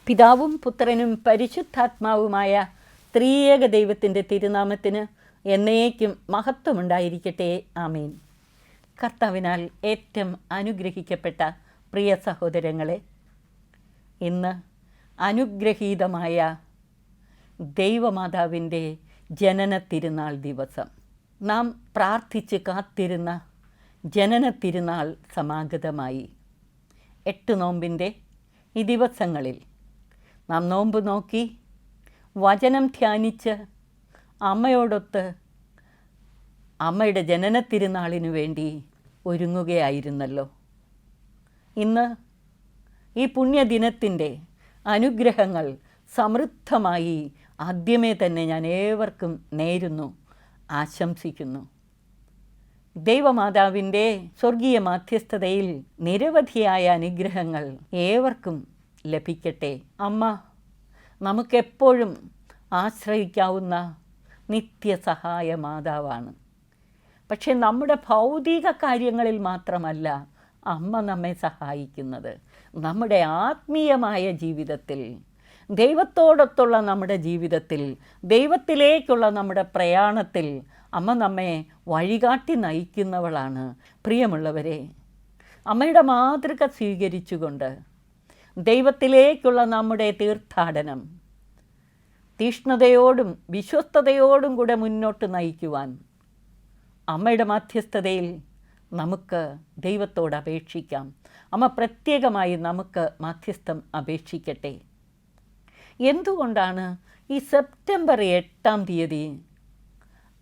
പിതാവും പുത്രനും പരിശുദ്ധാത്മാവുമായ ത്രിയേക ദൈവത്തിൻ്റെ തിരുനാമത്തിന് എന്നേക്കും മഹത്വമുണ്ടായിരിക്കട്ടെ. ആമേൻ. കർത്താവിനാൽ ഏറ്റവും അനുഗ്രഹിക്കപ്പെട്ട പ്രിയ സഹോദരങ്ങളെ, ഇന്ന് അനുഗ്രഹീതമായ ദൈവമാതാവിൻ്റെ ജനന തിരുനാൾ ദിവസം. നാം പ്രാർത്ഥിച്ച് കാത്തിരുന്ന ജനന തിരുനാൾ സമാഗതമായി. 8 നോമ്പിൻ്റെ ഈ ദിവസങ്ങളിൽ നാം നോമ്പ് നോക്കി വചനം ധ്യാനിച്ച് അമ്മയോടൊത്ത് അമ്മയുടെ ജനന തിരുനാളിനു വേണ്ടി ഒരുങ്ങുകയായിരുന്നല്ലോ. ഇന്ന് ഈ പുണ്യദിനത്തിൻ്റെ അനുഗ്രഹങ്ങൾ സമൃദ്ധമായി ആദ്യമേ തന്നെ ഞാൻ ഏവർക്കും നേരുന്നു, ആശംസിക്കുന്നു. ദൈവമാതാവിൻ്റെ സ്വർഗീയ മാധ്യസ്ഥതയിൽ നിരവധിയായ അനുഗ്രഹങ്ങൾ ഏവർക്കും ലഭിക്കട്ടെ. അമ്മ നമുക്കെപ്പോഴും ആശ്രയിക്കാവുന്ന നിത്യസഹായ മാതാവാണ്. പക്ഷെ നമ്മുടെ ഭൗതിക കാര്യങ്ങളിൽ മാത്രമല്ല അമ്മ നമ്മെ സഹായിക്കുന്നത്. നമ്മുടെ ആത്മീയമായ ജീവിതത്തിൽ, ദൈവത്തോടൊത്തുള്ള നമ്മുടെ ജീവിതത്തിൽ, ദൈവത്തിലേക്കുള്ള നമ്മുടെ പ്രയാണത്തിൽ അമ്മ നമ്മെ വഴികാട്ടി നയിക്കുന്നവളാണ്. പ്രിയമുള്ളവരെ, അമ്മയുടെ മാതൃക സ്വീകരിച്ചുകൊണ്ട് ദൈവത്തിലേക്കുള്ള നമ്മുടെ തീർത്ഥാടനം തീഷ്ണതയോടും വിശ്വസ്തയോടും കൂടെ മുന്നോട്ട് നയിക്കുവാൻ അമ്മയുടെ മധ്യസ്ഥതയിൽ നമുക്ക് ദൈവത്തോട് അപേക്ഷിക്കാം. അമ്മ പ്രത്യേകമായി നമുക്ക് മധ്യസ്ഥം അപേക്ഷിക്കട്ടെ. എന്തുകൊണ്ടാണ് ഈ സെപ്റ്റംബർ 8-ാം തീയതി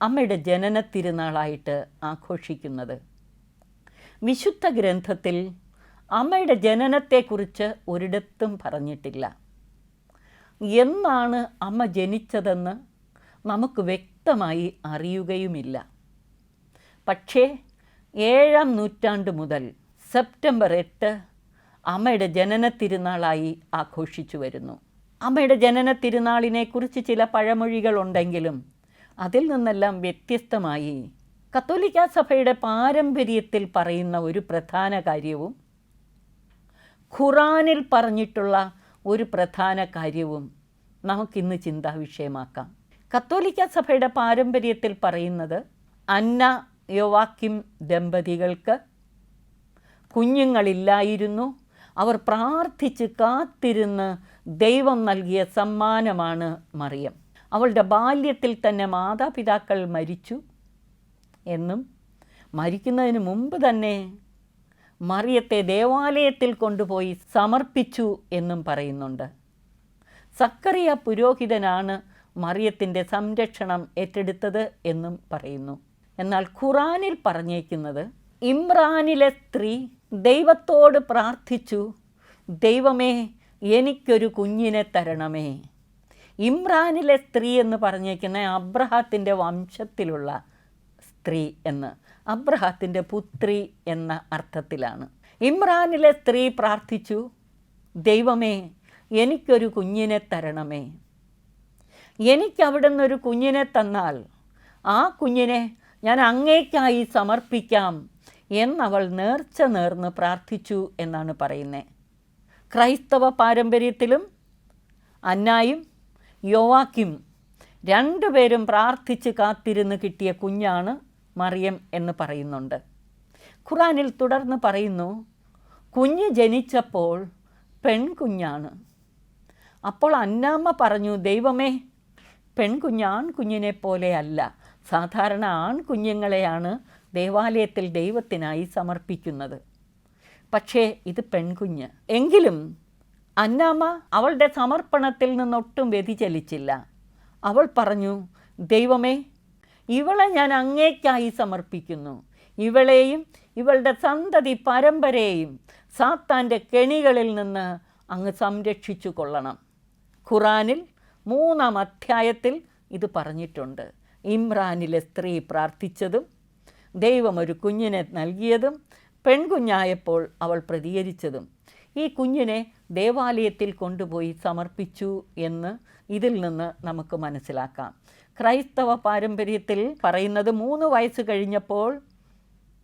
അമ്മയുടെ ജനന തിരുനാളായിട്ട് ആഘോഷിക്കുന്നത്? വിശുദ്ധ ഗ്രന്ഥത്തിൽ അമ്മയുടെ ജനനത്തെക്കുറിച്ച് ഒരിടത്തും പറഞ്ഞിട്ടില്ല. എന്നാണ് അമ്മ ജനിച്ചതെന്ന് നമുക്ക് വ്യക്തമായി അറിയുകയുമില്ല. പക്ഷേ 7-ാം നൂറ്റാണ്ട് മുതൽ സെപ്റ്റംബർ 8 അമ്മയുടെ ജനന തിരുനാളായി ആഘോഷിച്ചു വരുന്നു. അമ്മയുടെ ജനന തിരുനാളിനെക്കുറിച്ച് ചില പഴമൊഴികളുണ്ടെങ്കിലും അതിൽ നിന്നെല്ലാം വ്യത്യസ്തമായി കത്തോലിക്കാ സഭയുടെ പാരമ്പര്യത്തിൽ പറയുന്ന ഒരു പ്രധാന കാര്യവും ഖുറാനിൽ പറഞ്ഞിട്ടുള്ള ഒരു പ്രധാന കാര്യവും നമുക്കിന്ന് ചിന്താവിഷയമാക്കാം. കത്തോലിക്കാ സഭയുടെ പാരമ്പര്യത്തിൽ പറയുന്നത് അന്ന യോവാക്കിം ദമ്പതികൾക്ക് കുഞ്ഞുങ്ങളില്ലായിരുന്നു. അവർ പ്രാർത്ഥിച്ച് കാത്തിരുന്ന് ദൈവം നൽകിയ സമ്മാനമാണ് മറിയം. അവളുടെ ബാല്യത്തിൽ തന്നെ മാതാപിതാക്കൾ മരിച്ചു എന്നും മരിക്കുന്നതിന് മുമ്പ് തന്നെ മറിയത്തെ ദേവാലയത്തിൽ കൊണ്ടുപോയി സമർപ്പിച്ചു എന്നും പറയുന്നുണ്ട്. സക്കറിയ പുരോഹിതനാണ് മറിയത്തിൻ്റെ സംരക്ഷണം ഏറ്റെടുത്തത് എന്നും പറയുന്നു. എന്നാൽ ഖുറാനിൽ പറഞ്ഞേക്കുന്നത് ഇമ്രാനിലെ സ്ത്രീ ദൈവത്തോട് പ്രാർത്ഥിച്ചു, ദൈവമേ എനിക്കൊരു കുഞ്ഞിനെ തരണമേ. ഇമ്രാനിലെ സ്ത്രീ എന്ന് പറഞ്ഞേക്കുന്ന അബ്രഹാത്തിൻ്റെ വംശത്തിലുള്ള സ്ത്രീ എന്ന്, അബ്രഹാത്തിൻ്റെ പുത്രി എന്ന അർത്ഥത്തിലാണ്. ഇമ്രാനിലെ സ്ത്രീ പ്രാർത്ഥിച്ചു, ദൈവമേ എനിക്കൊരു കുഞ്ഞിനെ തരണമേ. എനിക്കവിടെ നിന്നൊരു കുഞ്ഞിനെ തന്നാൽ ആ കുഞ്ഞിനെ ഞാൻ അങ്ങേക്കായി സമർപ്പിക്കാം എന്നവൾ നേർച്ച നേർന്ന് പ്രാർത്ഥിച്ചു എന്നാണ് പറയുന്നത്. ക്രൈസ്തവ പാരമ്പര്യത്തിലും അന്നായും യോവാക്കിം രണ്ടുപേരും പ്രാർത്ഥിച്ച് കാത്തിരുന്ന് കിട്ടിയ കുഞ്ഞാണ് മറിയം എന്ന് പറയുന്നുണ്ട്. ഖുറാനിൽ തുടർന്ന് പറയുന്നു, കുഞ്ഞ് ജനിച്ചപ്പോൾ പെൺകുഞ്ഞാണ്. അപ്പോൾ അന്നാമ്മ പറഞ്ഞു, ദൈവമേ പെൺകുഞ്ഞ് ആൺകുഞ്ഞിനെ പോലെ അല്ല. സാധാരണ ആൺകുഞ്ഞുങ്ങളെയാണ് ദേവാലയത്തിൽ ദൈവത്തിനായി സമർപ്പിക്കുന്നത്. പക്ഷേ ഇത് പെൺകുഞ്ഞ്. എങ്കിലും അന്നാമ്മ അവളുടെ സമർപ്പണത്തിൽ നിന്നൊട്ടും വ്യതിചലിച്ചില്ല. അവൾ പറഞ്ഞു, ദൈവമേ ഇവളെ ഞാൻ അങ്ങേക്കായി സമർപ്പിക്കുന്നു. ഇവളെയും ഇവളുടെ സന്തതി പരമ്പരയെയും സാത്താൻ്റെ കെണികളിൽ നിന്ന് അങ്ങ് സംരക്ഷിച്ചു കൊള്ളണം. ഖുറാനിൽ 3-ാം അധ്യായത്തിൽ ഇത് പറഞ്ഞിട്ടുണ്ട്. ഇമ്രാനിലെ സ്ത്രീ പ്രാർത്ഥിച്ചതും ദൈവം ഒരു കുഞ്ഞിനെ നൽകിയതും പെൺകുഞ്ഞായപ്പോൾ അവൾ പ്രതികരിച്ചതും ഈ കുഞ്ഞിനെ ദേവാലയത്തിൽ കൊണ്ടുപോയി സമർപ്പിച്ചു എന്ന് ഇതിൽ നിന്ന് നമുക്ക് മനസ്സിലാക്കാം. ക്രൈസ്തവ പാരമ്പര്യത്തിൽ പറയുന്നത് 3 വയസ്സ് കഴിഞ്ഞപ്പോൾ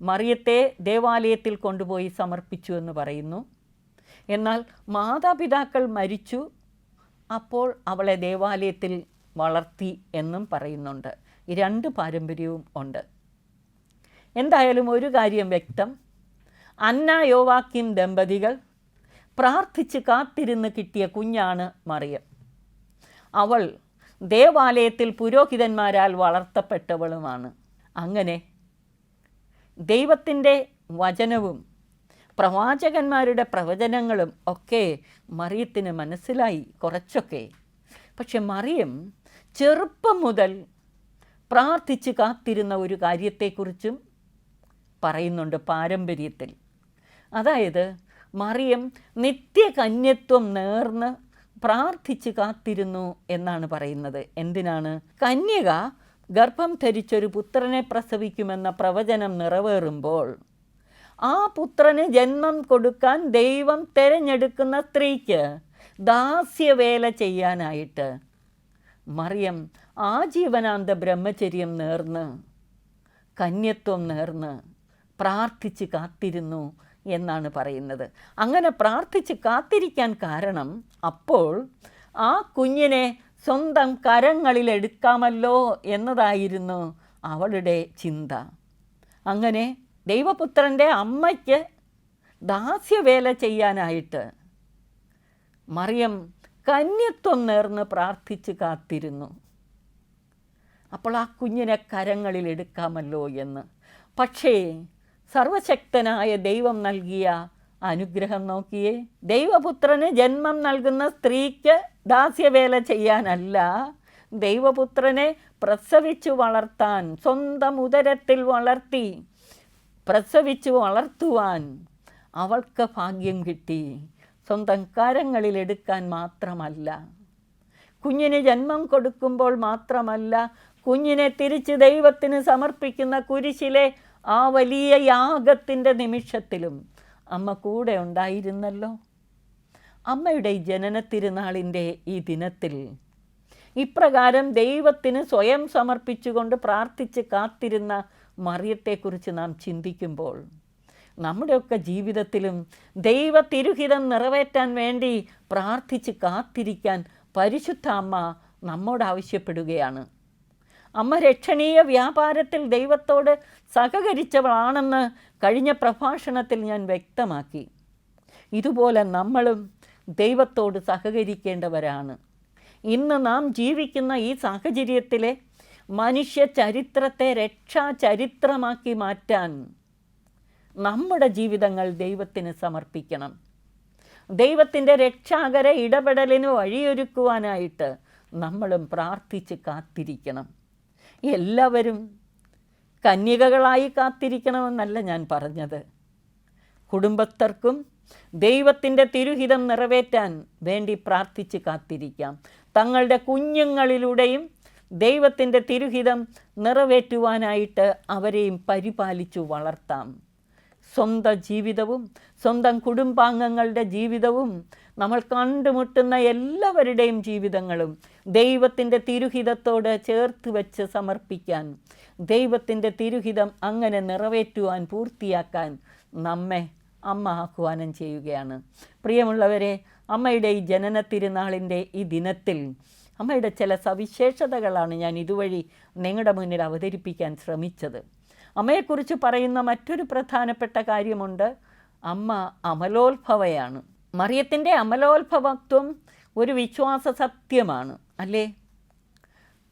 മറിയത്തെ ദേവാലയത്തിൽ കൊണ്ടുപോയി സമർപ്പിച്ചു എന്ന് പറയുന്നു. എന്നാൽ മാതാപിതാക്കൾ മരിച്ചു, അപ്പോൾ അവളെ ദേവാലയത്തിൽ വളർത്തി എന്നും പറയുന്നുണ്ട്. ഈ രണ്ട് പാരമ്പര്യവും ഉണ്ട്. എന്തായാലും ഒരു കാര്യം വ്യക്തം, അന്ന യോവാക്യം ദമ്പതികൾ പ്രാർത്ഥിച്ച് കാത്തിരുന്ന് കിട്ടിയ കുഞ്ഞാണ് മറിയം. അവൾ ദേവാലയത്തിൽ പുരോഹിതന്മാരാൽ വളർത്തപ്പെട്ടവളുമാണ്. അങ്ങനെ ദൈവത്തിൻ്റെ വചനവും പ്രവാചകന്മാരുടെ പ്രവചനങ്ങളും ഒക്കെ മറിയത്തിന് മനസ്സിലായി കുറച്ചൊക്കെ. പക്ഷെ മറിയം ചെറുപ്പം മുതൽ പ്രാർത്ഥിച്ച് കാത്തിരുന്ന ഒരു കാര്യത്തെക്കുറിച്ചും പറയുന്നുണ്ട് പാരമ്പര്യത്തിൽ. അതായത് മറിയം നിത്യകന്യത്വം നേർന്ന് പ്രാർത്ഥിച്ച് കാത്തിരുന്നു എന്നാണ് പറയുന്നത്. എന്തിനാണ്? കന്യക ഗർഭം ധരിച്ചൊരു പുത്രനെ പ്രസവിക്കുമെന്ന പ്രവചനം നിറവേറുമ്പോൾ ആ പുത്രന് ജന്മം കൊടുക്കാൻ ദൈവം തിരഞ്ഞെടുക്കുന്ന സ്ത്രീക്ക് ദാസ്യവേല ചെയ്യാനായിട്ട് മറിയം ആജീവനാന്ത ബ്രഹ്മചര്യം നേർന്ന് കന്യത്വം നേർന്ന് പ്രാർത്ഥിച്ച് കാത്തിരുന്നു എന്നാണ് പറയുന്നത്. അങ്ങനെ പ്രാർത്ഥിച്ച് കാത്തിരിക്കാൻ കാരണം അപ്പോൾ ആ കുഞ്ഞിനെ സ്വന്തം കരങ്ങളിലെടുക്കാമല്ലോ എന്നതായിരുന്നു അവളുടെ ചിന്ത. അങ്ങനെ ദൈവപുത്രൻ്റെ അമ്മയ്ക്ക് ദാസ്യവേല ചെയ്യാനായിട്ട് മറിയം കന്യത്വം നേർന്ന് പ്രാർത്ഥിച്ച് കാത്തിരുന്നു. അപ്പോൾ ആ കുഞ്ഞിനെ കരങ്ങളിലെടുക്കാമല്ലോ എന്ന്. പക്ഷേ സർവശക്തനായ ദൈവം നൽകിയ അനുഗ്രഹം നോക്കിയേ. ദൈവപുത്രന് ജന്മം നൽകുന്ന സ്ത്രീക്ക് ദാസ്യവേല ചെയ്യാനല്ല, ദൈവപുത്രനെ പ്രസവിച്ചു വളർത്താൻ, സ്വന്തം ഉദരത്തിൽ വളർത്തി പ്രസവിച്ചു വളർത്തുവാൻ അവൾക്ക് ഭാഗ്യം കിട്ടി. സ്വന്തം കരങ്ങളിലെടുക്കാൻ മാത്രമല്ല, കുഞ്ഞിന് ജന്മം കൊടുക്കുമ്പോൾ മാത്രമല്ല, കുഞ്ഞിനെ തിരിച്ച് ദൈവത്തിന് സമർപ്പിക്കുന്ന കുരിശിലെ ആ വലിയ യാഗത്തിൻ്റെ നിമിഷത്തിലും അമ്മ കൂടെ ഉണ്ടായിരുന്നല്ലോ. അമ്മയുടെ ഈ ജനന തിരുനാളിൻ്റെ ഈ ദിനത്തിൽ ഇപ്രകാരം ദൈവത്തിന് സ്വയം സമർപ്പിച്ചുകൊണ്ട് പ്രാർത്ഥിച്ച് കാത്തിരുന്ന മറിയത്തെക്കുറിച്ച് നാം ചിന്തിക്കുമ്പോൾ നമ്മുടെയൊക്കെ ജീവിതത്തിലും ദൈവ തിരുഹിതം നിറവേറ്റാൻ വേണ്ടി പ്രാർത്ഥിച്ച് കാത്തിരിക്കാൻ പരിശുദ്ധ അമ്മ നമ്മോട് ആവശ്യപ്പെടുകയാണ്. അമ്മ രക്ഷണീയ വ്യാപാരത്തിൽ ദൈവത്തോട് സഹകരിച്ചവളാണെന്ന് കഴിഞ്ഞ പ്രഭാഷണത്തിൽ ഞാൻ വ്യക്തമാക്കി. ഇതുപോലെ നമ്മളും ദൈവത്തോട് സഹകരിക്കേണ്ടവരാണ്. ഇന്ന് നാം ജീവിക്കുന്ന ഈ സാഹചര്യത്തിലെ മനുഷ്യ ചരിത്രത്തെ രക്ഷാ ചരിത്രമാക്കി മാറ്റാൻ നമ്മുടെ ജീവിതങ്ങൾ ദൈവത്തിന് സമർപ്പിക്കണം. ദൈവത്തിൻ്റെ രക്ഷാകര ഇടപെടലിന് വഴിയൊരുക്കുവാനായിട്ട് നമ്മളും പ്രാർത്ഥിച്ച് കാത്തിരിക്കണം. എല്ലാവരും കന്യകകളായി കാത്തിരിക്കണമെന്നല്ല ഞാൻ പറഞ്ഞത്. കുടുംബസ്ഥർക്കും ദൈവത്തിൻ്റെ തിരുഹിതം നിറവേറ്റാൻ വേണ്ടി പ്രാർത്ഥിച്ച് കാത്തിരിക്കാം. തങ്ങളുടെ കുഞ്ഞുങ്ങളിലൂടെയും ദൈവത്തിൻ്റെ തിരുഹിതം നിറവേറ്റുവാനായിട്ട് അവരെയും പരിപാലിച്ചു വളർത്താം. സ്വന്തം ജീവിതവും സ്വന്തം കുടുംബാംഗങ്ങളുടെ ജീവിതവും നമ്മൾ കണ്ടുമുട്ടുന്ന എല്ലാവരുടെയും ജീവിതങ്ങളും ദൈവത്തിൻ്റെ തിരുഹിതത്തോട് ചേർത്ത് വെച്ച് സമർപ്പിക്കാൻ, ദൈവത്തിൻ്റെ തിരുഹിതം അങ്ങനെ നിറവേറ്റുവാൻ, പൂർത്തിയാക്കാൻ നമ്മെ അമ്മ ആഹ്വാനം ചെയ്യുകയാണ്. പ്രിയമുള്ളവരെ, അമ്മയുടെ ഈ ജനന തിരുനാളിൻ്റെ ഈ ദിനത്തിൽ അമ്മയുടെ ചില സവിശേഷതകളാണ് ഞാൻ ഇതുവഴി നിങ്ങളുടെ മുന്നിൽ അവതരിപ്പിക്കാൻ ശ്രമിച്ചത്. അമ്മയെക്കുറിച്ച് പറയുന്ന മറ്റൊരു പ്രധാനപ്പെട്ട കാര്യമുണ്ട്. അമ്മ അമലോത്ഭവയാണ്. മറിയത്തിൻ്റെ അമലോത്ഭവത്വം ഒരു വിശ്വാസ സത്യമാണ്, അല്ലേ?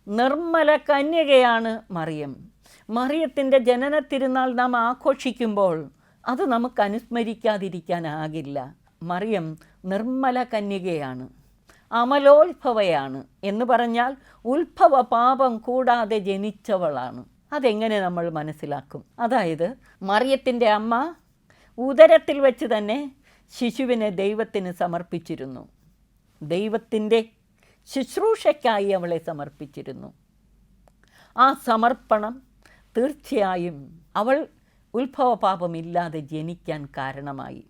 നിർമ്മല കന്യകയാണ് മറിയം. മറിയത്തിൻ്റെ ജനന തിരുനാൾ നാം ആഘോഷിക്കുമ്പോൾ അത് നമുക്ക് അനുസ്മരിക്കാതിരിക്കാനാകില്ല. മറിയം നിർമ്മല കന്യകയാണ്, അമലോത്ഭവയാണ് എന്ന് പറഞ്ഞാൽ ഉത്ഭവ പാപം കൂടാതെ ജനിച്ചവളാണ്. അതെങ്ങനെ നമ്മൾ മനസ്സിലാക്കും? അതായത് മറിയത്തിൻ്റെ അമ്മ ഉദരത്തിൽ വെച്ച് തന്നെ ശിശുവിനെ ദൈവത്തിന് സമർപ്പിച്ചിരുന്നു. ദൈവത്തിൻ്റെ ശുശ്രൂഷയ്ക്കായി അവളെ സമർപ്പിച്ചിരുന്നു. ആ സമർപ്പണം തീർച്ചയായും അവൾ ഉത്ഭവപാപമില്ലാതെ ജനിക്കാൻ കാരണമായി.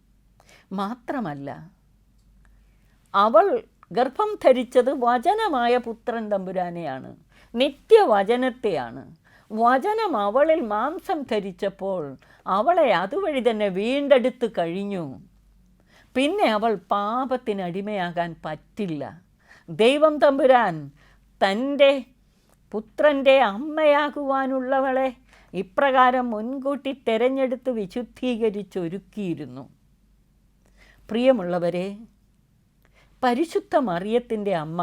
മാത്രമല്ല, അവൾ ഗർഭം ധരിച്ചത് വചനമായ പുത്രൻ തമ്പുരാനെയാണ്, നിത്യവചനത്തെയാണ്. വചനം അവളിൽ മാംസം ധരിച്ചപ്പോൾ അവളെ അതുവഴി തന്നെ വീണ്ടെടുത്ത് കഴിഞ്ഞു. പിന്നെ അവൾ പാപത്തിന് അടിമയാകാൻ പറ്റില്ല. ദൈവം തമ്പുരാൻ തൻ്റെ പുത്രൻ്റെ അമ്മയാകുവാനുള്ളവളെ ഇപ്രകാരം മുൻകൂട്ടി തിരഞ്ഞെടുത്ത് വിശുദ്ധീകരിച്ചൊരുക്കിയിരുന്നു. പ്രിയമുള്ളവരെ, പരിശുദ്ധ മറിയത്തിൻ്റെ അമ്മ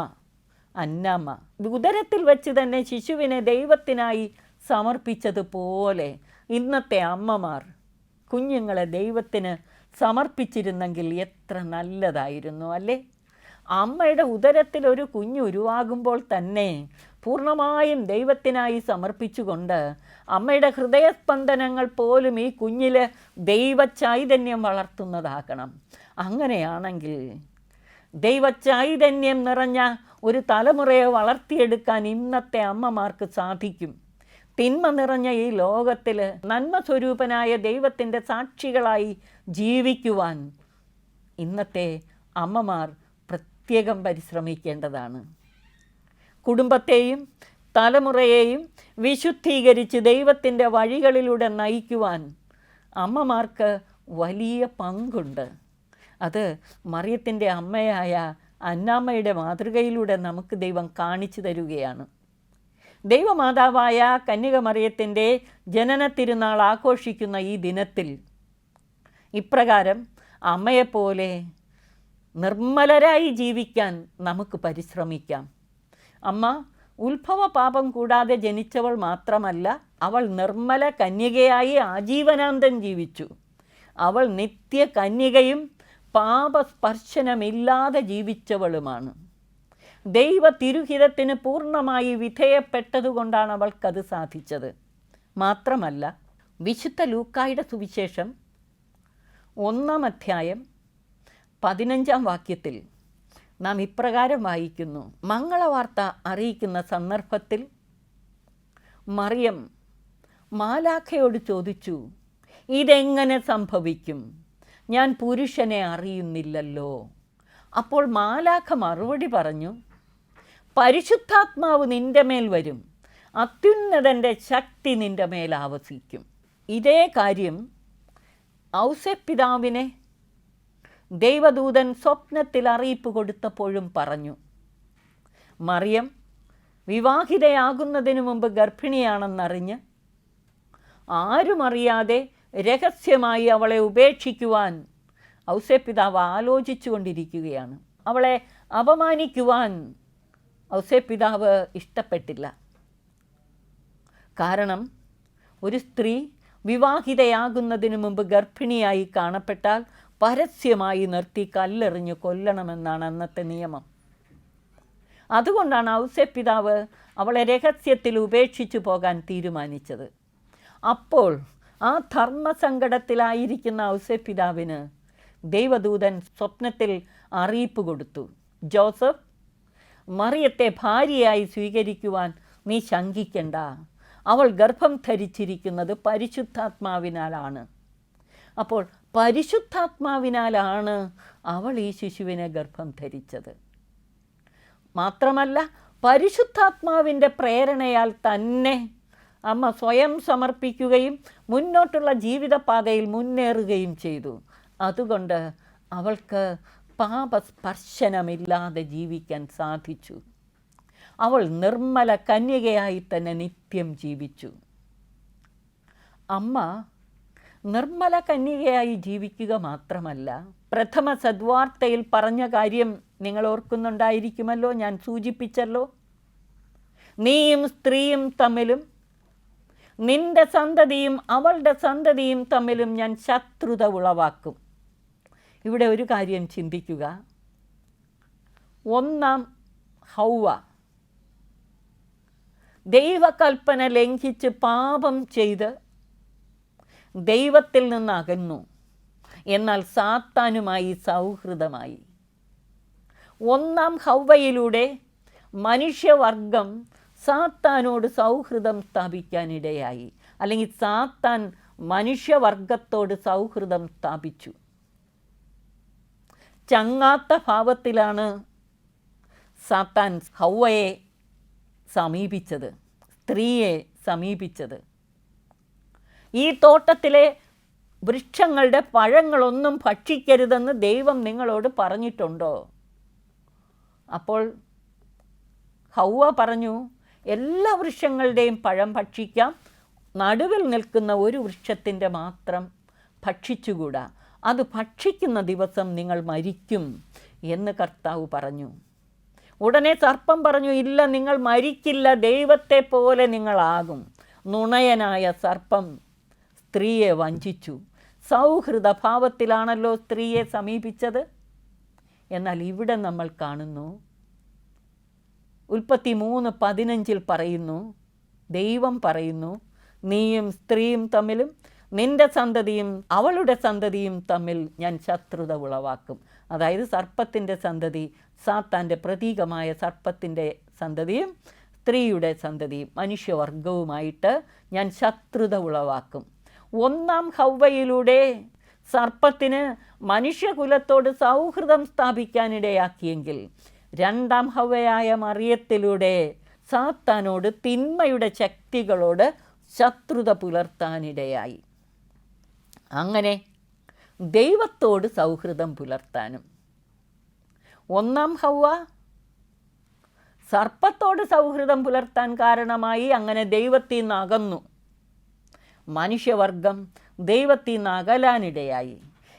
അന്നാമ്മ ഉദരത്തിൽ വച്ച് തന്നെ ശിശുവിനെ ദൈവത്തിനായി സമർപ്പിച്ചതുപോലെ ഇന്നത്തെ അമ്മമാർ കുഞ്ഞുങ്ങളെ ദൈവത്തിന് സമർപ്പിച്ചിരുന്നെങ്കിൽ എത്ര നല്ലതായിരുന്നു അല്ലേ? അമ്മയുടെ ഉദരത്തിൽ ഒരു കുഞ്ഞ് ഉരുവാകുമ്പോൾ തന്നെ പൂർണ്ണമായും ദൈവത്തിനായി സമർപ്പിച്ചുകൊണ്ട് അമ്മയുടെ ഹൃദയസ്പന്ദനങ്ങൾ പോലും ഈ കുഞ്ഞിൽ ദൈവചൈതന്യം വളർത്തുന്നതാകണം. അങ്ങനെയാണെങ്കിൽ ദൈവചൈതന്യം നിറഞ്ഞ ഒരു തലമുറയെ വളർത്തിയെടുക്കാൻ ഇന്നത്തെ അമ്മമാർക്ക് സാധിക്കും. തിന്മ നിറഞ്ഞ ഈ ലോകത്തിൽ നന്മ സ്വരൂപനായ ദൈവത്തിൻ്റെ സാക്ഷികളായി ജീവിക്കുവാൻ ഇന്നത്തെ അമ്മമാർ പ്രത്യേകം പരിശ്രമിക്കേണ്ടതാണ്. കുടുംബത്തെയും തലമുറയെയും വിശുദ്ധീകരിച്ച് ദൈവത്തിൻ്റെ വഴികളിലൂടെ നയിക്കുവാൻ അമ്മമാർക്ക് വലിയ പങ്കുണ്ട്. അത് മറിയത്തിൻ്റെ അമ്മയായ അന്നാമ്മയുടെ മാതൃകയിലൂടെ നമുക്ക് ദൈവം കാണിച്ചു തരുകയാണ്. ദൈവമാതാവായ കന്യക മറിയത്തിൻ്റെ ജനന തിരുനാൾ ആഘോഷിക്കുന്ന ഈ ദിനത്തിൽ ഇപ്രകാരം അമ്മയെപ്പോലെ നിർമ്മലരായി ജീവിക്കാൻ നമുക്ക് പരിശ്രമിക്കാം. അമ്മ ഉത്ഭവ പാപം കൂടാതെ ജനിച്ചവൾ മാത്രമല്ല, അവൾ നിർമ്മല കന്യകയായി ആജീവനാന്തം ജീവിച്ചു. അവൾ നിത്യ കന്യകയും പാപസ്പർശനമില്ലാതെ ജീവിച്ചവളുമാണ്. ദൈവ തിരുഹിതത്തിന് പൂർണ്ണമായി വിധേയപ്പെട്ടതുകൊണ്ടാണ് അവൾക്കത് സാധിച്ചത്. മാത്രമല്ല, വിശുദ്ധ ലൂക്കായുടെ സുവിശേഷം 1-ാം അധ്യായം 15-ാം വാക്യത്തിൽ നാം ഇപ്രകാരം വായിക്കുന്നു: മംഗളവാർത്ത അറിയിക്കുന്ന സന്ദർഭത്തിൽ മറിയം മാലാഖയോട് ചോദിച്ചു, ഇതെങ്ങനെ സംഭവിക്കും? ഞാൻ പുരുഷനെ അറിയുന്നില്ലല്ലോ. അപ്പോൾ മാലാഖ മറുപടി പറഞ്ഞു, പരിശുദ്ധാത്മാവ് നിൻ്റെ മേൽ വരും, അത്യുന്നതൻ്റെ ശക്തി നിൻ്റെ മേൽ ആവസിക്കും. ഇതേ കാര്യം ഔസേപ്പിതാവിനെ ദൈവദൂതൻ സ്വപ്നത്തിൽ അറിയിപ്പ് കൊടുത്തപ്പോഴും പറഞ്ഞു. മറിയം വിവാഹിതയാകുന്നതിനു മുമ്പ് ഗർഭിണിയാണെന്നറിഞ്ഞ് ആരും അറിയാതെ രഹസ്യമായി അവളെ ഉപേക്ഷിക്കുവാൻ ഔസേപ്പിതാവ് ആലോചിച്ചു കൊണ്ടിരിക്കുകയാണ്. അവളെ അപമാനിക്കുവാൻ ഔസേപ്പിതാവ് ഇഷ്ടപ്പെട്ടില്ല. കാരണം ഒരു സ്ത്രീ വിവാഹിതയാകുന്നതിന് മുമ്പ് ഗർഭിണിയായി കാണപ്പെട്ടാൽ പരസ്യമായി നിർത്തി കല്ലെറിഞ്ഞ് കൊല്ലണമെന്നാണ് അന്നത്തെ നിയമം. അതുകൊണ്ടാണ് ഔസേപ്പിതാവ് അവളെ രഹസ്യത്തിൽ ഉപേക്ഷിച്ചു പോകാൻ തീരുമാനിച്ചത്. അപ്പോൾ ആ ധർമ്മസങ്കടത്തിലായിരിക്കുന്ന ഔസേപ്പിതാവിന് ദൈവദൂതൻ സ്വപ്നത്തിൽ അറിയിപ്പ് കൊടുത്തു, ജോസഫ്, മറിയത്തെ ഭാര്യയായി സ്വീകരിക്കുവാൻ നീ ശങ്കിക്കണ്ട. അവൾ ഗർഭം ധരിച്ചിരിക്കുന്നത് പരിശുദ്ധാത്മാവിനാലാണ്. അപ്പോൾ പരിശുദ്ധാത്മാവിനാലാണ് അവൾ ഈ ശിശുവിനെ ഗർഭം ധരിച്ചത്. മാത്രമല്ല, പരിശുദ്ധാത്മാവിൻ്റെ പ്രേരണയാൽ തന്നെ അമ്മ സ്വയം സമർപ്പിക്കുകയും മുന്നോട്ടുള്ള ജീവിതപാതയിൽ മുന്നേറുകയും ചെയ്തു. അതുകൊണ്ട് അവൾക്ക് പാപസ്പർശനമില്ലാതെ ജീവിക്കാൻ സാധിച്ചു. അവൾ നിർമ്മല കന്യകയായി തന്നെ നിത്യം ജീവിച്ചു. അമ്മ നിർമ്മല കന്യകയായി ജീവിക്കുക മാത്രമല്ല, പ്രഥമ സദ്വാർത്തയിൽ പറഞ്ഞ കാര്യം നിങ്ങൾ ഓർക്കുന്നുണ്ടായിരിക്കുമല്ലോ. ഞാൻ സൂചിപ്പിച്ചല്ലോ, നീയും സ്ത്രീയും തമ്മിലും നിന്റെ സന്തതിയും അവളുടെ സന്തതിയും തമ്മിലും ഞാൻ ശത്രുത ഉളവാക്കും. ഇവിടെ ഒരു കാര്യം ചിന്തിക്കുക. ഒന്നാം ഹൗവ ദൈവകൽപ്പന ലംഘിച്ച് പാപം ചെയ്ത് ദൈവത്തിൽ നിന്ന് അകന്നു. എന്നാൽ സാത്താനുമായി സൗഹൃദമായി. ഒന്നാം ഹൗവയിലൂടെ മനുഷ്യവർഗം സാത്താനോട് സൗഹൃദം സ്ഥാപിക്കാനിടയായി. അല്ലെങ്കിൽ സാത്താൻ മനുഷ്യവർഗത്തോട് സൗഹൃദം സ്ഥാപിച്ചു. ചങ്ങാത്ത ഭാവത്തിലാണ് സാത്താൻ ഹൗവയെ സമീപിച്ചത്, സ്ത്രീയെ സമീപിച്ചത്. ഈ തോട്ടത്തിലെ വൃക്ഷങ്ങളുടെ പഴങ്ങളൊന്നും ഭക്ഷിക്കരുതെന്ന് ദൈവം നിങ്ങളോട് പറഞ്ഞിട്ടുണ്ടോ? അപ്പോൾ ഹൗവ പറഞ്ഞു, എല്ലാ വൃക്ഷങ്ങളുടെയും പഴം ഭക്ഷിക്കാം, നടുവിൽ നിൽക്കുന്ന ഒരു വൃക്ഷത്തിൻ്റെ മാത്രം ഭക്ഷിച്ചുകൂടാ, അത് ഭക്ഷിക്കുന്ന ദിവസം നിങ്ങൾ മരിക്കും എന്ന് കർത്താവ് പറഞ്ഞു. ഉടനെ സർപ്പം പറഞ്ഞു, ഇല്ല, നിങ്ങൾ മരിക്കില്ല, ദൈവത്തെ പോലെ നിങ്ങളാകും. നുണയനായ സർപ്പം സ്ത്രീയെ വഞ്ചിച്ചു. സൗഹൃദ ഭാവത്തിലാണല്ലോ സ്ത്രീയെ സമീപിച്ചത്. എന്നാൽ ഇവിടെ നമ്മൾ കാണുന്നു, ഉൽപ്പത്തി 3:15 പറയുന്നു, ദൈവം പറയുന്നു, നീയും സ്ത്രീയും തമ്മിലും നിന്റെ സന്തതിയും അവളുടെ സന്തതിയും തമ്മിൽ ഞാൻ ശത്രുത ഉളവാക്കും. അതായത് സർപ്പത്തിൻ്റെ സന്തതി, സാത്താൻ്റെ പ്രതീകമായ സർപ്പത്തിൻ്റെ സന്തതിയും സ്ത്രീയുടെ സന്തതിയും മനുഷ്യവർഗവുമായിട്ട് ഞാൻ ശത്രുത ഉളവാക്കും. ഒന്നാം ഹൗവയിലൂടെ സർപ്പത്തിന് മനുഷ്യകുലത്തോട് സൗഹൃദം സ്ഥാപിക്കാനിടയാക്കിയെങ്കിൽ രണ്ടാം ഹൗവയായ മറിയത്തിലൂടെ സാത്താനോട്, തിന്മയുടെ ശക്തികളോട് ശത്രുത പുലർത്താനിടയായി. അങ്ങനെ ദൈവത്തോട് സൗഹൃദം പുലർത്താനും ഒന്നാം ഹൗവ സർപ്പത്തോട് സൗഹൃദം പുലർത്താൻ കാരണമായി. അങ്ങനെ ദൈവത്തിൽ നിന്ന് അകന്നു. മനുഷ്യവർഗം ദൈവത്തിൽ നിന്ന് അകലാനിടയായി.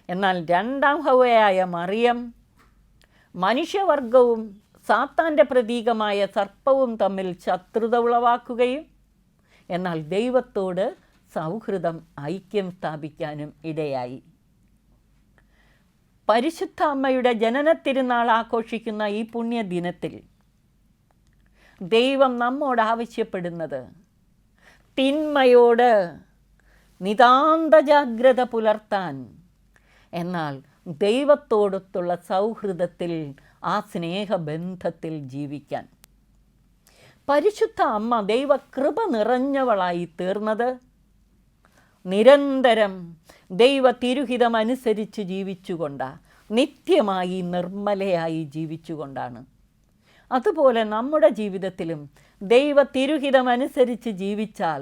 എന്നാൽ രണ്ടാം ഹൗവയായ മറിയം മനുഷ്യവർഗവും സാത്താൻ്റെ പ്രതീകമായ സർപ്പവും തമ്മിൽ ശത്രുത ഉളവാക്കുകയും എന്നാൽ ദൈവത്തോട് സൗഹൃദം, ഐക്യം സ്ഥാപിക്കാനും ഇടയായി. പരിശുദ്ധ അമ്മയുടെ ജനന തിരുനാൾ ആഘോഷിക്കുന്ന ഈ പുണ്യദിനത്തിൽ ദൈവം നമ്മോട് ആവശ്യപ്പെടുന്നത് തിന്മയോട് നിതാന്ത ജാഗ്രത പുലർത്താൻ, എന്നാൽ ദൈവത്തോടൊത്തുള്ള സൗഹൃദത്തിൽ, ആ സ്നേഹബന്ധത്തിൽ ജീവിക്കാൻ. പരിശുദ്ധ അമ്മ ദൈവകൃപ നിറഞ്ഞവളായി തീർന്നത് നിരന്തരം ദൈവ തിരുഹിതം അനുസരിച്ച് ജീവിച്ചുകൊണ്ടാണ്, നിത്യമായി നിർമ്മലയായി ജീവിച്ചുകൊണ്ടാണ്. അതുപോലെ നമ്മുടെ ജീവിതത്തിലും ദൈവ തിരുഹിതം അനുസരിച്ച് ജീവിച്ചാൽ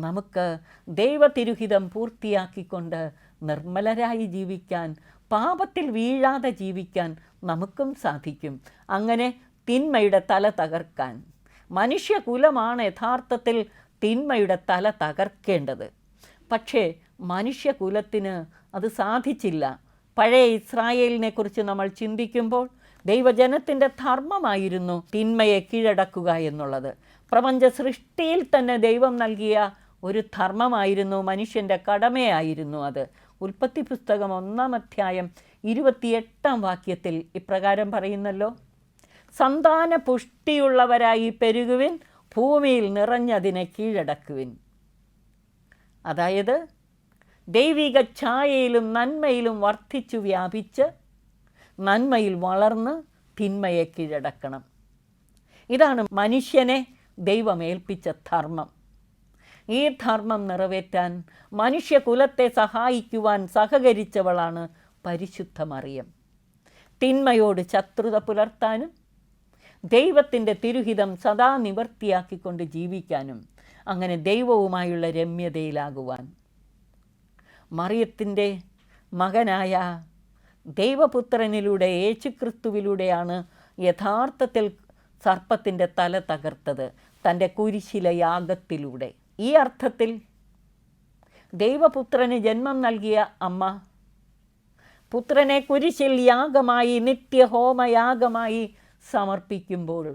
നമുക്ക് ദൈവ തിരുഹിതം പൂർത്തിയാക്കിക്കൊണ്ട് നിർമ്മലരായി ജീവിക്കാൻ, പാപത്തിൽ വീഴാതെ ജീവിക്കാൻ നമുക്കും സാധിക്കും. അങ്ങനെ തിന്മയുടെ തല തകർക്കാൻ, മനുഷ്യകുലമാണ് യഥാർത്ഥത്തിൽ തിന്മയുടെ തല തകർക്കേണ്ടത്. പക്ഷേ മനുഷ്യകുലത്തിന് അത് സാധിച്ചില്ല. പഴയ ഇസ്രായേലിനെ കുറിച്ച് നമ്മൾ ചിന്തിക്കുമ്പോൾ ദൈവജനത്തിൻ്റെ ധർമ്മമായിരുന്നു തിന്മയെ കീഴടക്കുക എന്നുള്ളത്. പ്രപഞ്ച സൃഷ്ടിയിൽ തന്നെ ദൈവം നൽകിയ ഒരു ധർമ്മമായിരുന്നു, മനുഷ്യൻ്റെ കടമയായിരുന്നു അത്. ഉൽപ്പത്തി പുസ്തകം 1-ാം അധ്യായം 28-ാം വാക്യത്തിൽ ഇപ്രകാരം പറയുന്നല്ലോ, സന്താന പുഷ്ടിയുള്ളവരായി പെരുകുവിൻ, ഭൂമിയിൽ നിറഞ്ഞതിനെ കീഴടക്കുവിൻ. അതായത് ദൈവിക ഛായയിലും നന്മയിലും വർദ്ധിച്ചു വ്യാപിച്ച് നന്മയിൽ വളർന്ന് തിന്മയെ കീഴടക്കണം. ഇതാണ് മനുഷ്യനെ ദൈവമേൽപ്പിച്ച ധർമ്മം. ഈ ധർമ്മം നിറവേറ്റാൻ മനുഷ്യകുലത്തെ സഹായിക്കുവാൻ സഹകരിച്ചവളാണ് പരിശുദ്ധ മറിയം. തിന്മയോട് ശത്രുത പുലർത്താനും ദൈവത്തിൻ്റെ തിരുഹിതം സദാ നിവർത്തിയാക്കിക്കൊണ്ട് ജീവിക്കാനും അങ്ങനെ ദൈവവുമായുള്ള രമ്യതയിലാകുവാൻ. മറിയത്തിൻ്റെ മകനായ ദൈവപുത്രനിലൂടെ, യേശുക്രിസ്തുവിലൂടെയാണ് യഥാർത്ഥത്തിൽ സർപ്പത്തിൻ്റെ തല തകർത്തത്, തൻ്റെ കുരിശിലെ യാഗത്തിലൂടെ. ഈ അർത്ഥത്തിൽ ദൈവപുത്രന് ജന്മം നൽകിയ അമ്മ പുത്രനെ കുരിശിൽ യാഗമായി, നിത്യഹോമയാഗമായി സമർപ്പിക്കുമ്പോൾ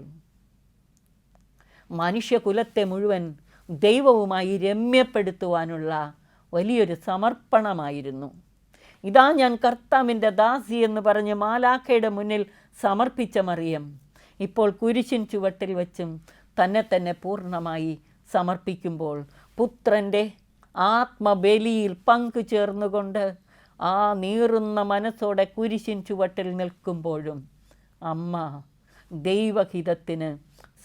മനുഷ്യകുലത്തെ മുഴുവൻ ദൈവവുമായി രമ്യപ്പെടുത്തുവാനുള്ള വലിയൊരു സമർപ്പണമായിരുന്നു. ഇതാ ഞാൻ കർത്താവിൻ്റെ ദാസി എന്ന് പറഞ്ഞ് മാലാഖയുടെ മുന്നിൽ സമർപ്പിച്ച മറിയം ഇപ്പോൾ കുരിശിൻ ചുവട്ടിൽ വച്ചും തന്നെ പൂർണ്ണമായി സമർപ്പിക്കുമ്പോൾ പുത്രൻ്റെ ആത്മബലിയിൽ പങ്കുചേർന്നുകൊണ്ട് ആ നീറുന്ന മനസ്സോടെ കുരിശിൻ ചുവട്ടിൽ നിൽക്കുമ്പോഴും അമ്മ ദൈവഹിതത്തിന്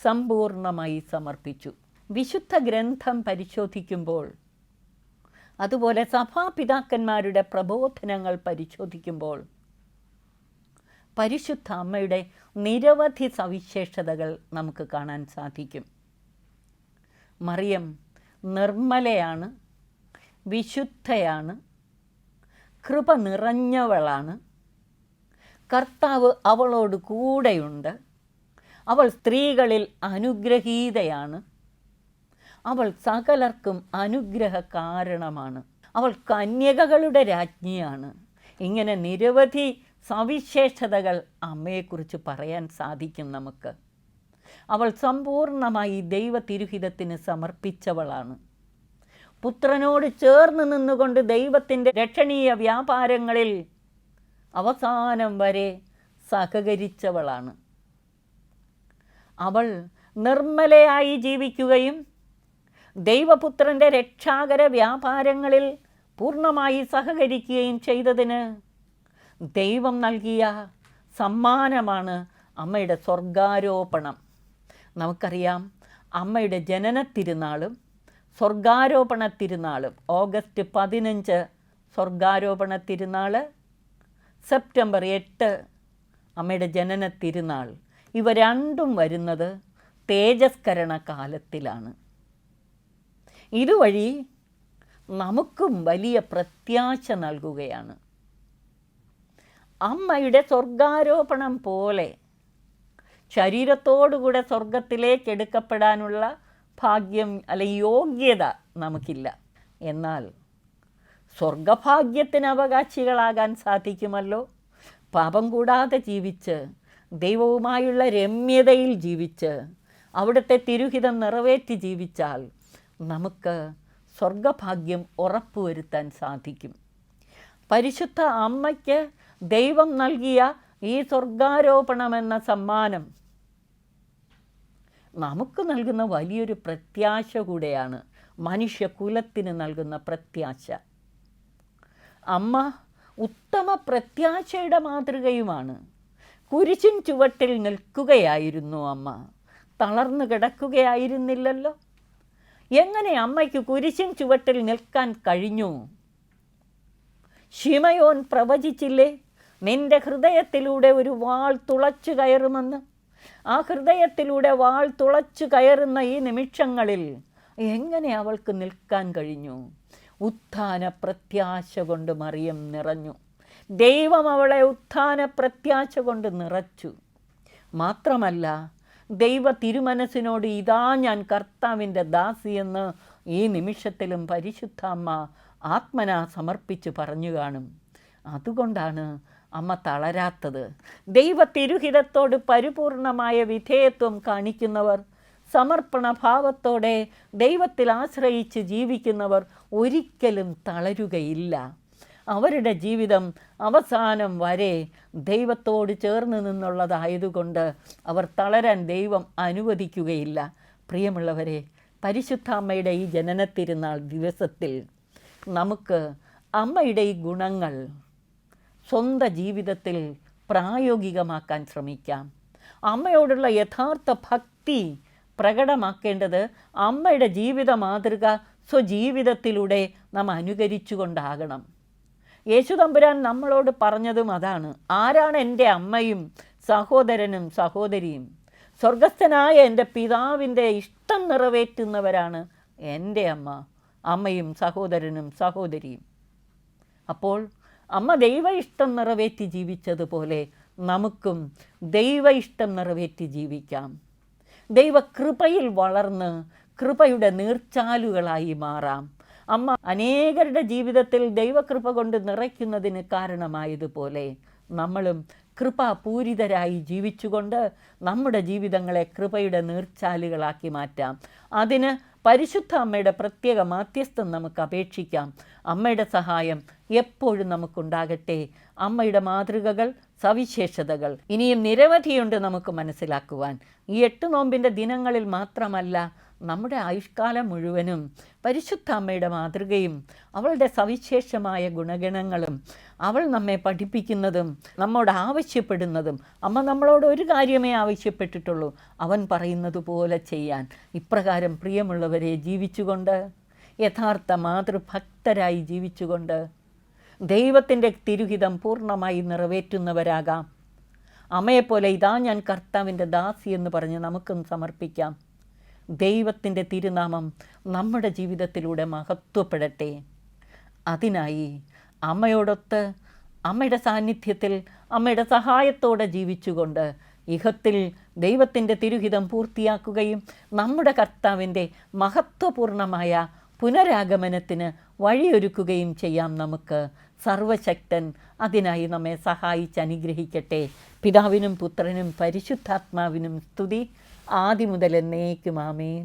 സമ്പൂർണമായി സമർപ്പിച്ചു. വിശുദ്ധ ഗ്രന്ഥം പരിശോധിക്കുമ്പോൾ, അതുപോലെ സഭാപിതാക്കന്മാരുടെ പ്രബോധനങ്ങൾ പരിശോധിക്കുമ്പോൾ പരിശുദ്ധ അമ്മയുടെ നിരവധി സവിശേഷതകൾ നമുക്ക് കാണാൻ സാധിക്കും. മറിയം നിർമ്മലയാണ്, വിശുദ്ധയാണ്, കൃപ നിറഞ്ഞവളാണ്. കർത്താവ് അവളോട് കൂടെയുണ്ട്. അവൾ സ്ത്രീകളിൽ അനുഗ്രഹീതയാണ്. അവൾ സകലർക്കും അനുഗ്രഹ കാരണമാണ്. അവൾ കന്യകകളുടെ രാജ്ഞിയാണ്. ഇങ്ങനെ നിരവധി സവിശേഷതകൾ അമ്മയെക്കുറിച്ച് പറയാൻ സാധിക്കും നമുക്ക്. അവൾ സമ്പൂർണമായി ദൈവ തിരുഹിതത്തിന് സമർപ്പിച്ചവളാണ്. പുത്രനോട് ചേർന്ന് നിന്നുകൊണ്ട് ദൈവത്തിൻ്റെ രക്ഷണീയ വ്യാപാരങ്ങളിൽ അവസാനം വരെ സഹകരിച്ചവളാണ്. അവൾ നിർമ്മലയായി ജീവിക്കുകയും ദൈവപുത്രൻ്റെ രക്ഷാകര വ്യാപാരങ്ങളിൽ പൂർണ്ണമായി സഹകരിക്കുകയും ചെയ്തതിന് ദൈവം നൽകിയ സമ്മാനമാണ് അമ്മയുടെ സ്വർഗാരോപണം. നമുക്കറിയാം, അമ്മയുടെ ജനന തിരുനാളും സ്വർഗാരോപണ തിരുനാളും, ഓഗസ്റ്റ് 15 സ്വർഗാരോപണ തിരുനാൾ, സെപ്റ്റംബർ 8 അമ്മയുടെ ജനന തിരുനാൾ. ഇവ രണ്ടും വരുന്നത് തേജസ്കരണ കാലത്തിലാണ്. ഇതുവഴി നമുക്കും വലിയ പ്രത്യാശ നൽകുകയാണ്. അമ്മയുടെ സ്വർഗാരോപണം പോലെ ശരീരത്തോടുകൂടെ സ്വർഗത്തിലേക്ക് എടുക്കപ്പെടാനുള്ള ഭാഗ്യം അല്ലെങ്കിൽ യോഗ്യത നമുക്കില്ല. എന്നാൽ സ്വർഗഭാഗ്യത്തിന് അവകാശികളാകാൻ സാധിക്കുമല്ലോ. പാപം കൂടാതെ ജീവിച്ച് ദൈവവുമായുള്ള രമ്യതയിൽ ജീവിച്ച് അവിടുത്തെ തിരുഹിതം നിറവേറ്റി ജീവിച്ചാൽ നമുക്ക് സ്വർഗഭാഗ്യം ഉറപ്പുവരുത്താൻ സാധിക്കും. പരിശുദ്ധ അമ്മയ്ക്ക് ദൈവം നൽകിയ ഈ സ്വർഗാരോപണമെന്ന സമ്മാനം നമുക്ക് നൽകുന്ന വലിയൊരു പ്രത്യാശ കൂടെയാണ്, മനുഷ്യകുലത്തിന് നൽകുന്ന പ്രത്യാശ. അമ്മ ഉത്തമ പ്രത്യാശയുടെ മാതൃകയുമാണ്. കുരിശിൻ ചുവട്ടിൽ നിൽക്കുകയായിരുന്നു അമ്മ, തളർന്നു കിടക്കുകയായിരുന്നില്ലല്ലോ. എങ്ങനെ അമ്മയ്ക്ക് കുരിശിൻ ചുവട്ടിൽ നിൽക്കാൻ കഴിഞ്ഞു? ശിമയോൻ പ്രവചിച്ചില്ലേ, നിന്റെ ഹൃദയത്തിലൂടെ ഒരു വാൾ തുളച്ചു കയറുമെന്ന്. ആ ഹൃദയത്തിലൂടെ വാൾ തുളച്ചു കയറുന്ന ഈ നിമിഷങ്ങളിൽ എങ്ങനെ അവൾക്ക് നിൽക്കാൻ കഴിഞ്ഞു? ഉത്ഥാന പ്രത്യാശ കൊണ്ട് മറിയം നിറഞ്ഞു. ദൈവം അവളെ ഉത്ഥാന പ്രത്യാശ കൊണ്ട് നിറച്ചു. മാത്രമല്ല, ദൈവ തിരുമനസ്സിനോട് ഇതാ ഞാൻ കർത്താവിൻ്റെ ദാസിയെന്ന് ഈ നിമിഷത്തിലും പരിശുദ്ധ അമ്മ ആത്മനാ സമർപ്പിച്ച് പറഞ്ഞു കാണും. അതുകൊണ്ടാണ് അമ്മ തളരാത്തത്. ദൈവ തിരുഹിതത്തോട് പരിപൂർണമായ വിധേയത്വം കാണിക്കുന്നവർ, സമർപ്പണ ഭാവത്തോടെ ദൈവത്തിൽ ആശ്രയിച്ച് ജീവിക്കുന്നവർ ഒരിക്കലും തളരുകയില്ല. അവരുടെ ജീവിതം അവസാനം വരെ ദൈവത്തോട് ചേർന്ന് നിന്നുള്ളതായതുകൊണ്ട് അവർ തളരാൻ ദൈവം അനുവദിക്കുകയില്ല. പ്രിയമുള്ളവരെ, പരിശുദ്ധ അമ്മയുടെ ഈ ജനന തിരുനാൾ ദിവസത്തിൽ നമുക്ക് അമ്മയുടെ ഈ ഗുണങ്ങൾ സ്വന്തം ജീവിതത്തിൽ പ്രായോഗികമാക്കാൻ ശ്രമിക്കാം. അമ്മയോടുള്ള യഥാർത്ഥ ഭക്തി പ്രകടമാക്കേണ്ടത് അമ്മയുടെ ജീവിത മാതൃക സ്വജീവിതത്തിലൂടെ നാം അനുകരിച്ചുകൊണ്ടാകണം. യേശുതമ്പുരാൻ നമ്മളോട് പറഞ്ഞതും അതാണ്. ആരാണ് എൻ്റെ അമ്മയും സഹോദരനും സഹോദരിയും? സ്വർഗസ്ഥനായ എൻ്റെ പിതാവിൻ്റെ ഇഷ്ടം നിറവേറ്റുന്നവരാണ് എൻ്റെ അമ്മയും സഹോദരനും സഹോദരിയും. അപ്പോൾ അമ്മ ദൈവ ഇഷ്ടം നിറവേറ്റി ജീവിച്ചതുപോലെ നമുക്കും ദൈവ ഇഷ്ടം നിറവേറ്റി ജീവിക്കാം. ദൈവകൃപയിൽ വളർന്ന് കൃപയുടെ നീർച്ചാലുകളായി മാറാം. അമ്മ അനേകരുടെ ജീവിതത്തിൽ ദൈവകൃപ കൊണ്ട് നിറയ്ക്കുന്നതിന് കാരണമായതുപോലെ നമ്മളും കൃപാപൂരിതരായി ജീവിച്ചുകൊണ്ട് നമ്മുടെ ജീവിതങ്ങളെ കൃപയുടെ നീർച്ചാലുകളാക്കി മാറ്റാം. അതിന് പരിശുദ്ധ അമ്മയുടെ പ്രത്യേക മാധ്യസ്ഥം നമുക്ക് അപേക്ഷിക്കാം. അമ്മയുടെ സഹായം എപ്പോഴും നമുക്കുണ്ടാകട്ടെ. അമ്മയുടെ മാതൃകകൾ, സവിശേഷതകൾ ഇനിയും നിരവധിയുണ്ട് നമുക്ക് മനസ്സിലാക്കുവാൻ. ഈ 8 നോമ്പിൻ്റെ ദിനങ്ങളിൽ മാത്രമല്ല, നമ്മുടെ ആയുഷ്കാലം മുഴുവനും പരിശുദ്ധ അമ്മയുടെ മാതൃകയും അവളുടെ സവിശേഷമായ ഗുണഗണങ്ങളും അവൾ നമ്മെ പഠിപ്പിക്കുന്നതും നമ്മോട് ആവശ്യപ്പെടുന്നതും, അമ്മ നമ്മളോട് ഒരു കാര്യമേ ആവശ്യപ്പെട്ടിട്ടുള്ളൂ, അവൻ പറയുന്നത് പോലെ ചെയ്യാൻ. ഇപ്രകാരം പ്രിയമുള്ളവരെ ജീവിച്ചുകൊണ്ട്, യഥാർത്ഥ മാതൃഭക്തരായി ജീവിച്ചുകൊണ്ട് ദൈവത്തിൻ്റെ തിരുഹിതം പൂർണ്ണമായി നിറവേറ്റുന്നവരാകാം. അമ്മയെപ്പോലെ ഇതാ ഞാൻ കർത്താവിൻ്റെ ദാസി എന്ന് പറഞ്ഞ് നമുക്കും സമർപ്പിക്കാം. ദൈവത്തിൻ്റെ തിരുനാമം നമ്മുടെ ജീവിതത്തിലൂടെ മഹത്വപ്പെടട്ടെ. അതിനായി അമ്മയോടൊത്ത്, അമ്മയുടെ സാന്നിധ്യത്തിൽ, അമ്മയുടെ സഹായത്തോടെ ജീവിച്ചുകൊണ്ട് ഇഹത്തിൽ ദൈവത്തിൻ്റെ തിരുഹിതം പൂർത്തിയാക്കുകയും നമ്മുടെ കർത്താവിൻ്റെ മഹത്വപൂർണമായ പുനരാഗമനത്തിന് വഴിയൊരുക്കുകയും ചെയ്യാം. നമുക്ക് സർവശക്തൻ അതിനായി നമ്മെ സഹായിച്ച് അനുഗ്രഹിക്കട്ടെ. പിതാവിനും പുത്രനും പരിശുദ്ധാത്മാവിനും സ്തുതി, ആദിമുതൽ എന്നേക്കും. ആമേൻ.